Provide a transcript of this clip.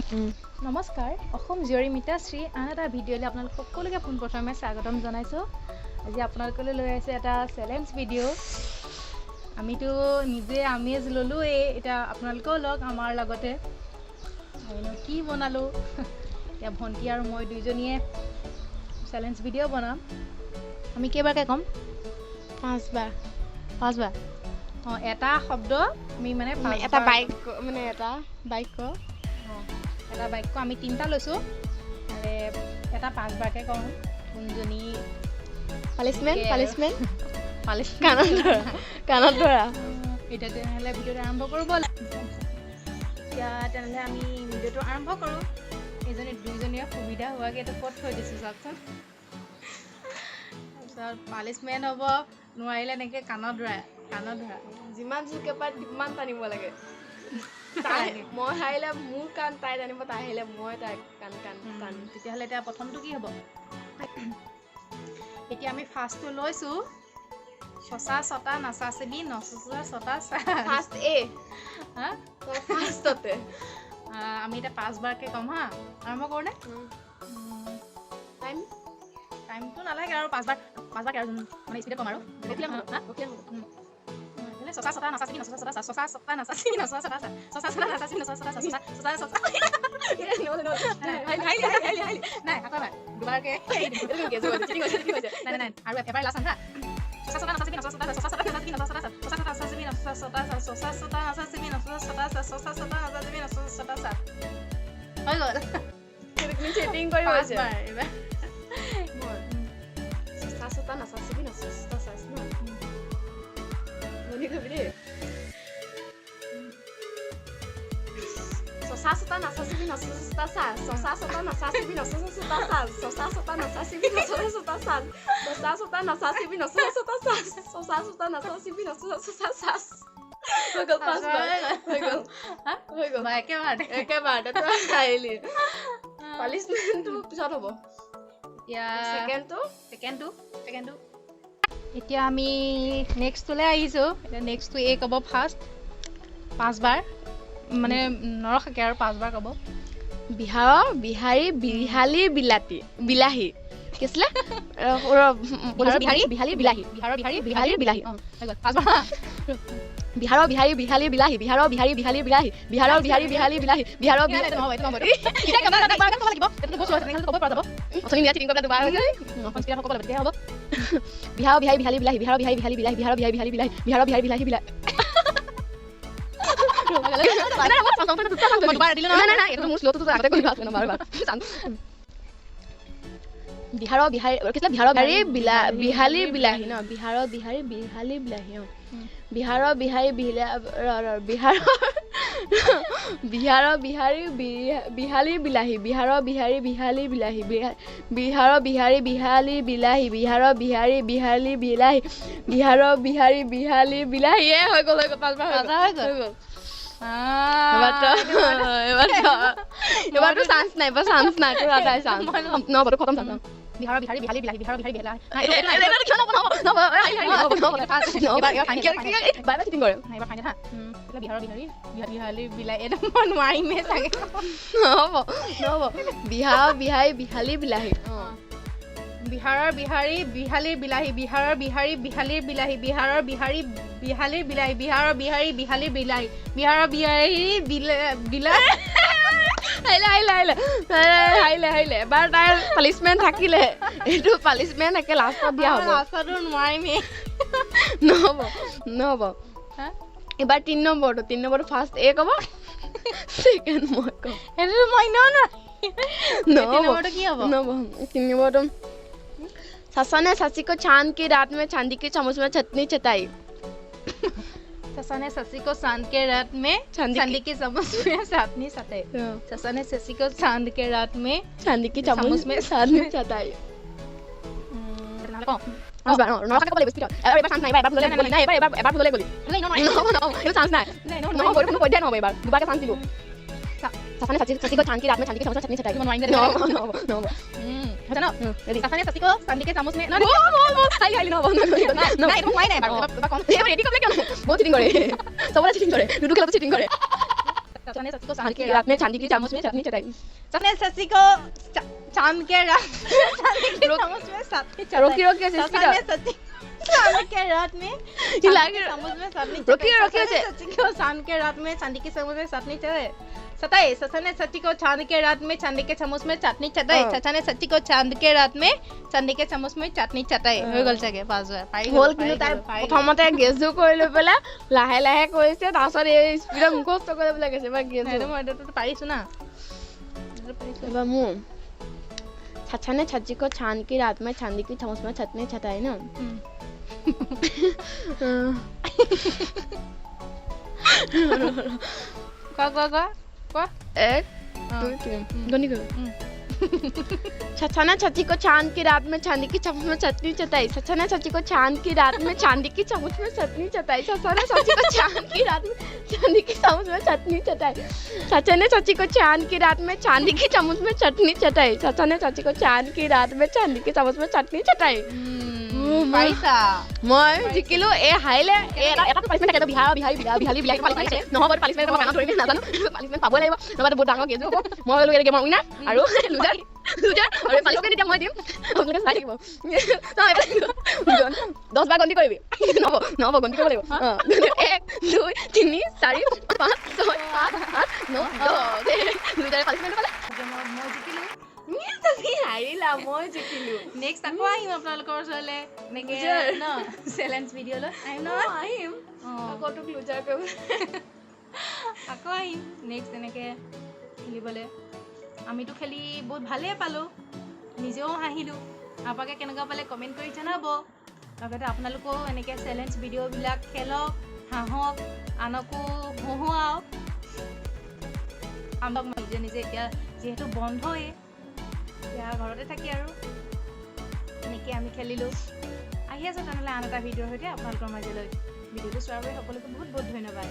নমস্কাৰ অসম জীয়ৰী মিতাশ্ৰী আন এটা ভিডিঅ'লৈ আপোনালোক সকলোকে পোনপ্ৰথমে স্বাগতম জনাইছোঁ। আজি আপোনালোকলৈ লৈ আহিছে এটা চেলেঞ্জ ভিডিঅ'। আমিতো নিজে আমেজ ল'লোঁ এতিয়া আপোনালোকেও লওক আমাৰ লগতে। কি বনালোঁ এতিয়া ভণ্টি আৰু মই দুইজনীয়ে চেলেঞ্জ ভিডিঅ' বনাম। আমি কেইবাৰকৈ ক'ম? 5 বাৰ অঁ এটা শব্দ আমি মানে এটা বাইক মানে এটা বাক্য এটা বাক্য আমি 3টা লৈছোঁ আৰু এটা 5 বাৰকৈ কওঁ। কোনজনী পালিছমেণ্ট কাণত ধৰা এতিয়া তেনেহ'লে ভিডিঅ'টো আৰম্ভ কৰোঁ ব'ল। এতিয়া তেনেহ'লে আমি ভিডিঅ'টো আৰম্ভ কৰোঁ। দুইজনীয়ে সুবিধা হোৱাকৈ এইটো ক'ত থৈ দিছোঁ চাওকচোন। তাৰপিছত পালিছমেণ্ট হ'ব, নোৱাৰিলে এনেকৈ কাণত ধৰা যিমান জোৰকৈ পায় সিমান টানিব লাগে। মই হাৰিলে মোৰ কাণ তাই টানিব, তাই হাৰিলে মই তাই কাণ টানিম। তেতিয়াহ'লে এতিয়া প্ৰথমটো কি হ'ব? এতিয়া আমি ফাৰ্ষ্টটো লৈছোঁ চচা চটা নাচাচিবি নচচা চটা ফাৰ্ষ্ট ফাৰ্ষ্টতে আমি এতিয়া 5 বাৰকৈ ক'ম হা। আৰম্ভ কৰোঁনে? টাইমটো নালাগে আৰু 5 বাৰ আৰু মানে স্পীডে ক'ম আৰু চচা চটা নাচাচিবি নচচা চটা চচা চটা নাচাচিবি নচচা চটা চচা চটা নাচাচিবি নচচা চটা চচা চটা নাই আকৌ দুবাৰকৈ নাই আৰু এবাৰ লাষ্ট হা। চচা চটা নাচাচিবি নচচা চটা চচা চটা নাচাচিবি নচচা চটা চচা চটা নাচাচিবি নচচা চটা চচা চটা নাচাচিবি নচচা চটা চচা চটা নাচাচিবি নচচা চটা চা হৈ গ'ল। চেটিং কৰি হৈছে এবাৰ চচা চটা নাচাচিবি নচচা চটা চাইছ ন মনি কবি দেই। চচা চটা নাচাচিবি নচচা চটা চা চচা চটা নাচাচিবি নচচা চটা চা চচা চটা নাচাচিবি নচচা চটা চা চচা চটা নাচাচিবি নচচা চটা চা চচা চটা নাচাচিবি নচচা চটা চা হৈ গ'ল। 5 বাৰ হৈ গ'ল একেবাৰতে তই আহিলি। পালিছমেণ্টটো পিছত হ'ব। এতিয়া ছেকেণ্ডটো এতিয়া আমি নেক্সটলৈ আহিছোঁ। এতিয়া নেক্সটটো ক'ব ফাৰ্ষ্ট 5 বাৰ মানে নৰখাকৈ আৰু 5 বাৰ ক'ব। বিহাৰৰ বিহাৰী বিহালী বিলাহী কি আছিলে? বিহালী বিলাহী বিহাৰৰ বিহাৰী বিহালী বিলাহী হৈ গ'ল 5 বাৰ। বিহাৰৰ বিহাৰী বিহালী বিলাহী বিহাৰৰ বিহাৰী বিহালী বিলাহী বিহাৰৰ বিহাৰী বিহালী বিলাহী বিহাৰৰ বিহাৰৰ বিহাৰী বিহালী বিলাহী বিহাৰৰ বিহাৰী বিহালী বিলাহী বিহাৰৰ বিহাৰী বিহালী বিলাহী বিহাৰৰ বিহাৰী বিহালী বিলাহী বিহাৰৰ বিহাৰী বিহাৰৰ বিহালী বিলাহী ন বিহাৰৰ বিহাৰী বিহালী বিলাহী বিহাৰৰ বিহাৰী বিহাৰৰ বিহাৰী বিহালী বিলাহী বিহাৰৰ বিহাৰী বিহালী বিলাহী বিহাৰৰ বিহাৰী বিহালী বিলাহী বিহাৰৰ বিহাৰী বিহালী বিলাহী বিহাৰৰ বিহাৰী বিহালী বিলাহী হৈ গ'ল 5 বাৰ হৈ গ'ল। এবাৰতো চান্স নাই তোৰ আদায় চান্স নহ'বতো খতম চান্স। বিহাৰৰ বিহাৰী বিহালী বিলাহী বিহাৰৰ বিহাৰী বিহালী বিহাৰৰ বিহাৰী বিহালী বিলাহী এইটো মই নোৱাৰিমেই চাগে। নহ'ব বিহাৰৰ বিহাৰী বিহালী বিলাহী বিহাৰৰ বিহাৰী বিহালী বিলাহী বিহাৰৰ বিহাৰী বিহালীৰ বিলাহী বিহাৰৰ বিহাৰী বিহালীৰ বিলাহী বিহাৰৰ বিহাৰী বিহালীৰ বিলাহী বিহাৰৰ বিহাৰী বিলাহী আহিলে এবাৰ তাইৰ পালিছমেণ্ট থাকিলে এইটো পালিছমেণ্ট একে লাষ্টত দিয়া হ'ব। লাষ্টতো নোৱাৰিমেই নহ'ব এবাৰ 3 নম্বৰটো ফাৰ্ষ্ট ক'ব ছেকেণ্ড মই ক'ম। সেইটো মই নহ'ব কি হ'ব? 3 নম্বৰটো ससा ने ससी को चांद की रात में चांदी के चम्मच में चटनी चटाई। ससा ने ससी को चांद के रात में चांदी के चम्मच में चटनी चटाई। ससा ने ससी को चांद के रात में चांदी के चम्मच में चटनी चटाई। ससा ने ससी को चांद की रात में चांदी के चम्मच में चटनी चटाई। होता ना ससा ने ससी को चांदी के चम्मच में बोल नहीं तुम नहीं बहुत चीटिंग करे सबरे चीटिंग करे लूडो खेला तो चीटिंग करे सचा ने सची को चांद की रात में चांदी की चम्मच में चटनी चटाई सचा ने सची को चांद के रात चांदी की चम्मच में चटनी चटाई रोकी रोकी ऐसे सचा ने सची चांद के रात में चम्मच में चटनी रोकी रोकी ऐसे सची को चांद के रात में चांदी की चम्मच में चटनी चटाई सताए सचा ने सची को चांद के रात में चांदी के चम्मच में चटनी चटाई सचा ने सची को चांद के रात में चांदी के चम्मच में चटनी चटाई হৈ গল চাগে 5 বাৰ পাৰি হ'ল কিন্তু তাই প্ৰথমতে গেছটো কৰি লৈ পেলাই লাহে লাহে কৰিছে তাৰপিছত এই স্পিডত মুখস্থ কৰিবলৈ গৈছে বা গেছ মই এটাটো পাৰিছো না এবাৰ মোৰ चाचा ने चाची को चांद की रात में चांदी की चम्मच में चटनी चटाई ना quoi एक दो तीन गनी करो चाचा ने चाची को चांद की रात में चांदी की चम्मच में चटनी चटाई चाचा ने चाची को चांद की रात में चांदी की चम्मच में चटनी चटाई चाचा ने चाची को चांद की रात में चांदी की चम्मच में चटनी चटाई चाचा ने चाची को चांद की रात में चांदी की चम्मच में चटनी चटाई चाचा ने चाची को चांद की रात में चांदी की चम्मच में चटनी चटाई পাৰিছা মই জিকিলো এ হাইলে এটা পালিশমেন্ট থাকে বিহাৰী বিহালী বিলাক পালিশ আছে নহব পালিশমেন্ট মই ধৰিবি নাজানো পালিশমেন্ট পাব লাগিব নহবা বহুত ডাঙৰ গেজ হ'ব মই লৈ গেম উইনাৰ আৰু লুজাৰ আৰু পালিশমেন্ট এতিয়া মই দিম আপোনালোকে চাই থাকিব 10 বাৰ গন্তি কৰিবি নহব গন্তি কৰিব লাগিব 1 2 3 4 5 6 7 8 9 10 লুজাৰ পালিশমেন্ট পালে মই জিকিলো তুমি হাৰিলা মই জিকিলো নেক্সট আকৌ আহিম আপোনালোকৰ ওচৰলে এনেকে ন চেলেঞ্জ ভিডিঅ'লৈ আহিম ন আহিম আকৌ তোক লুজাৰ কৰিব আকৌ আহিম নেক্সট এনেকে খেলিবলৈ আমিতো খেলি বহুত ভালেই পালোঁ নিজেও হাঁহিলোঁ আপোনালোকে কেনেকুৱা পালে কমেণ্ট কৰি জনাব লগতে আপোনালোকেও এনেকৈ চেলেঞ্জ ভিডিঅ'বিলাক খেলক হাঁহক আনকো হহুৱাওক আমাক নিজে নিজে এতিয়া যিহেতু বন্ধই এতিয়া ঘৰতে থাকি আৰু এনেকৈ আমি খেলিলোঁ আহি আছোঁ তেনেহ'লে আন এটা ভিডিঅ'ৰ সৈতে আপোনালোকৰ মাজলৈ ভিডিঅ'টো চোৱাৰ বাবে সকলোকে বহুত বহুত ধন্যবাদ